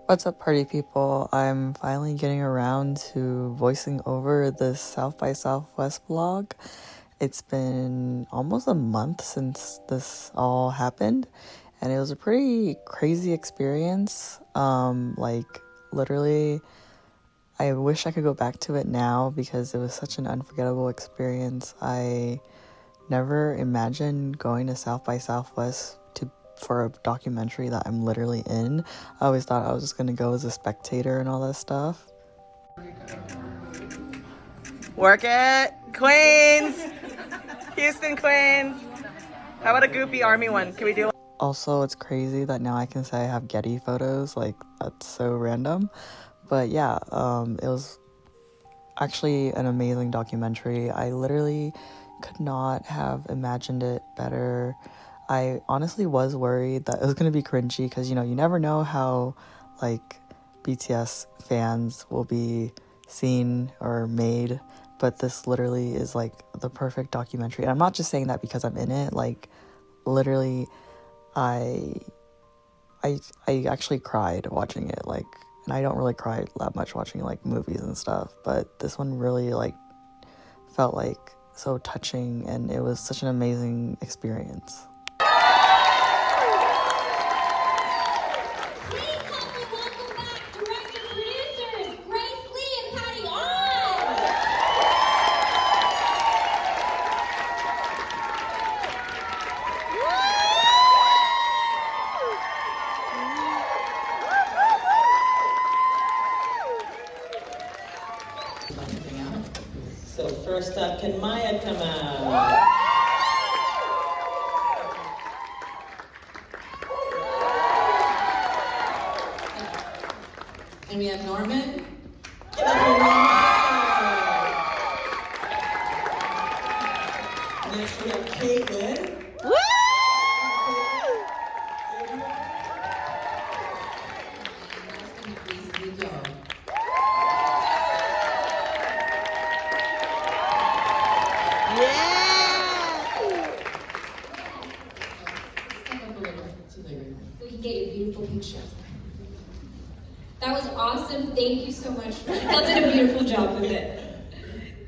What's up, party people? I'm finally getting around to voicing over this South by Southwest vlog. It's been almost a month since this all happened, and it was a pretty crazy experience. Literally, I wish I could go back to it now because it was such an unforgettable experience. I never imagined going to South by Southwest for a documentary that I'm literally in. I always thought I was just gonna go as a spectator and all that stuff. Work it, Queens! Houston, Queens! How about a goofy army one? Can we do one? Also, it's crazy that now I can say I have Getty photos. Like, that's so random. But yeah, it was actually an amazing documentary. I literally could not have imagined it better. I honestly was worried that it was going to be cringy because, you never know how, like, BTS fans will be seen or made. But this literally is, like, the perfect documentary. And I'm not just saying that because I'm in it. Like, literally, I actually cried watching it. Like, and I don't really cry that much watching, like, movies and stuff. But this one really, like, felt, like, so touching. And it was such an amazing experience. So first up, can Maya come out? And we have Norman. Give up for Norman. Next we have Caitlin. So we can get your beautiful picture. That was awesome. Thank you so much. Y'all did a beautiful job with it.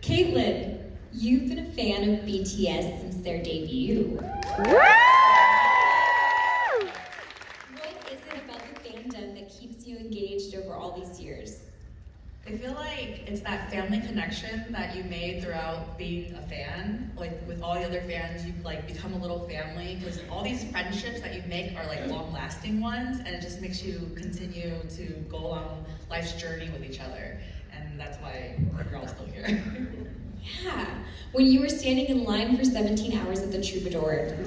Caitlin, you've been a fan of BTS since their debut. What is it about the fandom that keeps you engaged over all these years? I feel like it's that family connection that you made throughout being a fan. Like with all the other fans, you like become a little family because all these friendships that you make are like long-lasting ones, and it just makes you continue to go along life's journey with each other. And that's why we're all still here. Yeah, when you were standing in line for 17 hours at the Troubadour,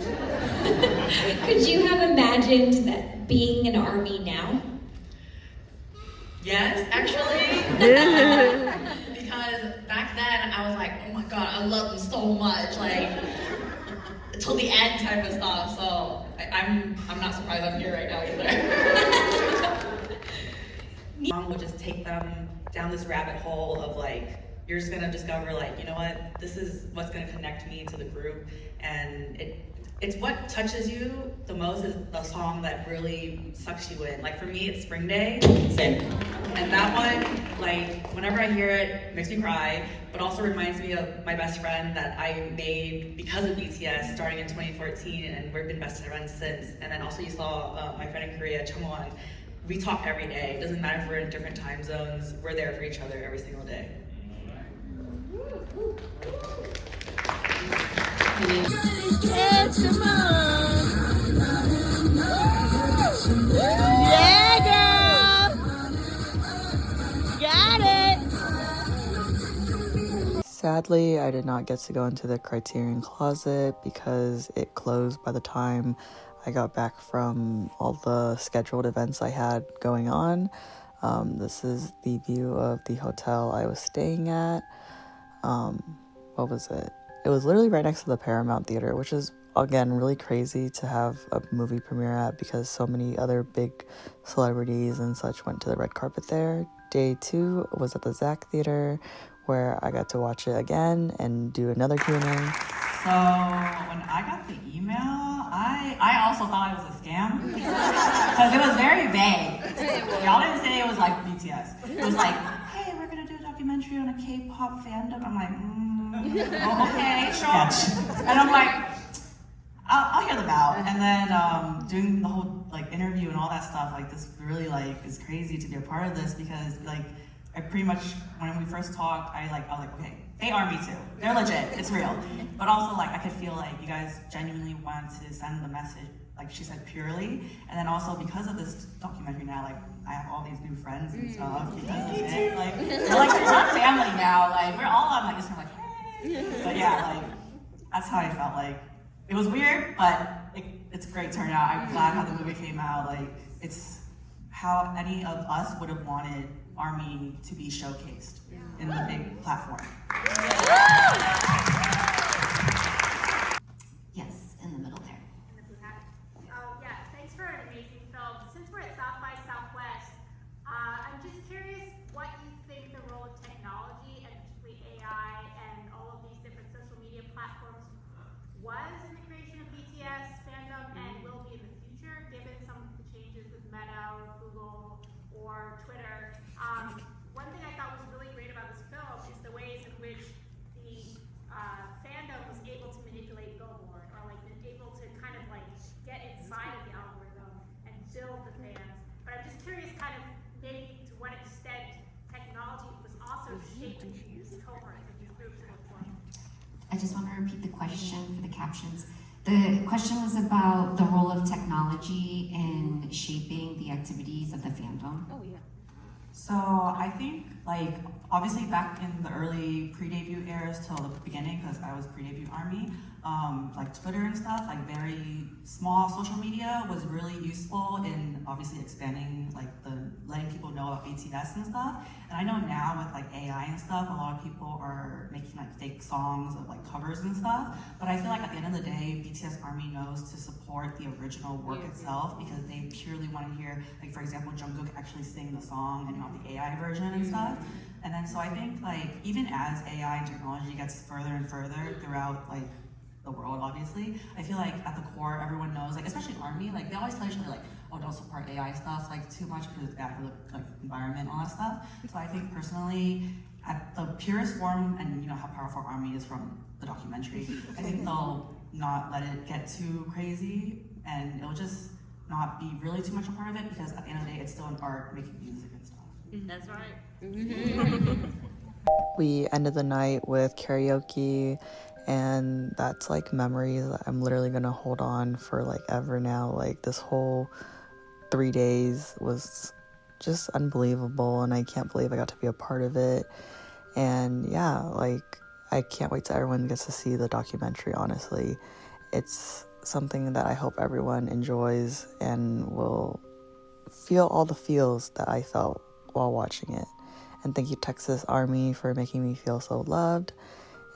could you have imagined that being an ARMY now? Yes, actually. Because back then I was like, oh my god, I love them so much, like till the end type of stuff. So I'm not surprised I'm here right now either. Mom would just take them down this rabbit hole of like, you're just gonna discover like, you know what, this is what's gonna connect me to the group, and it's what touches you the most is the song that really sucks you in. Like for me, it's Spring Day. Same. And that one, like whenever I hear it makes me cry, but also reminds me of my best friend that I made because of BTS starting in 2014, and we've been best friends since. And then also you saw my friend in Korea, Chungwon. We talk every day. It doesn't matter if we're in different time zones, we're there for each other every single day. It's your mom! Yeah, girl! Got it! Sadly, I did not get to go into the Criterion Closet because it closed by the time I got back from all the scheduled events I had going on. This is the view of the hotel I was staying at. What was it? It was literally right next to the Paramount Theater, which is, again, really crazy to have a movie premiere at because so many other big celebrities and such went to the red carpet there. Day 2 was at the Zach Theater, where I got to watch it again and do another Q&A. So when I got the email, I also thought it was a scam because it was very vague. Y'all didn't say it was like BTS. It was like, hey, we're gonna do a documentary on a K-pop fandom. I'm like, oh, okay, sure. And I'm like, I'll hear them out. And then doing the whole like interview and all that stuff, like this really like is crazy to be a part of this because like I pretty much, when we first talked, I was like, okay, they are me too. They're legit, it's real. But also like I could feel like you guys genuinely want to send the message, like she said, purely. And then also because of this documentary now, like I have all these new friends and stuff because of it. Like we're like our family now. Like we're all on like this, we're like, hey. But yeah, like that's how I felt. Like it was weird, but it's a great turnout. I'm glad how the movie came out. Like it's how any of us would have wanted ARMY to be showcased in the big platform. Yes, in the middle there. Yeah, thanks for an amazing film. Since we're at South by Southwest, I'm just curious what you think the role of technology, and particularly AI and all of these different social media platforms was in the creation of BTS fandom and will be in the future, given some of the changes with Meta or Google or Twitter. One thing I thought was really great about this film is the ways in which the fandom was able to manipulate Billboard, or like able to kind of like get inside of the algorithm and build the fans. But I'm just curious kind of maybe to what extent technology was also shaping these cohorts and these groups in form. I just want to repeat the question for the captions. The question was about the role of technology in shaping the activities of the fandom. Oh yeah. So I think like obviously back in the early pre-debut eras till the beginning, because I was pre-debut ARMY, like Twitter and stuff, like very small social media was really useful in obviously expanding like letting people know about BTS and stuff. And I know now with like AI and stuff, a lot of people are making like fake songs of like covers and stuff. But I feel like at the end of the day, BTS ARMY knows to support the original work itself because they purely want to hear, like for example, Jungkook actually sing the song and not the AI version and stuff. And then so I think like even as AI and technology gets further and further throughout like the world, obviously, I feel like at the core everyone knows, like especially ARMY, like they always tell each other like, oh, don't support AI stuff like too much because it's bad for the like environment and all that stuff. So I think personally, at the purest form, and you know how powerful ARMY is from the documentary, I think they'll not let it get too crazy and it'll just not be really too much a part of it because at the end of the day, it's still an art making music and stuff. That's right. We ended the night with karaoke, and that's like memories that I'm literally gonna hold on for like ever now. Like this whole 3 days was just unbelievable, and I can't believe I got to be a part of it. And yeah, like I can't wait till everyone gets to see the documentary. Honestly, it's something that I hope everyone enjoys and will feel all the feels that I felt while watching it. And thank you, Texas ARMY, for making me feel so loved.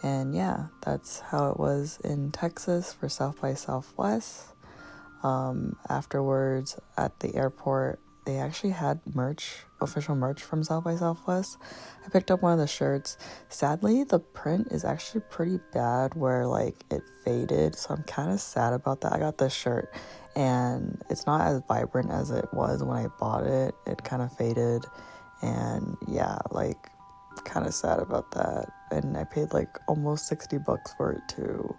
And yeah, that's how it was in Texas for South by Southwest. Afterwards, at the airport, they actually had official merch from South by Southwest. I picked up one of the shirts. Sadly, the print is actually pretty bad where like it faded, so I'm kind of sad about that. I got this shirt and it's not as vibrant as it was when I bought it. It kind of faded, and yeah, like kind of sad about that. And I paid like almost $60 for it too.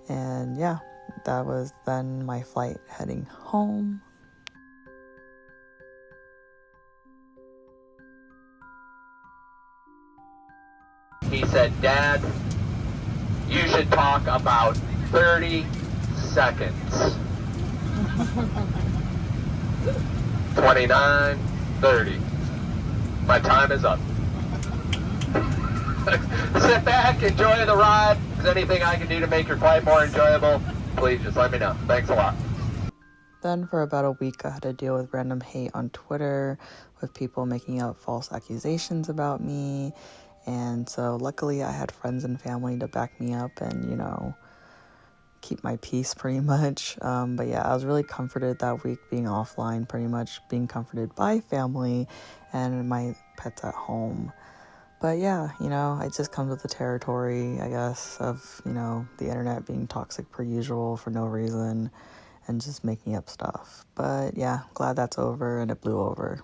And yeah, that was then my flight heading home. He said, Dad, you should talk about 30 seconds. 29, 30. My time is up. Sit back, enjoy the ride. If there's anything I can do to make your flight more enjoyable, please just let me know. Thanks a lot. Then for about a week, I had to deal with random hate on Twitter with people making up false accusations about me. And so luckily I had friends and family to back me up and, you know, keep my peace pretty much. But yeah, I was really comforted that week being offline, pretty much being comforted by family and my pets at home. But yeah, you know, it just comes with the territory, I guess, of, you know, the internet being toxic per usual for no reason and just making up stuff. But yeah, glad that's over and it blew over.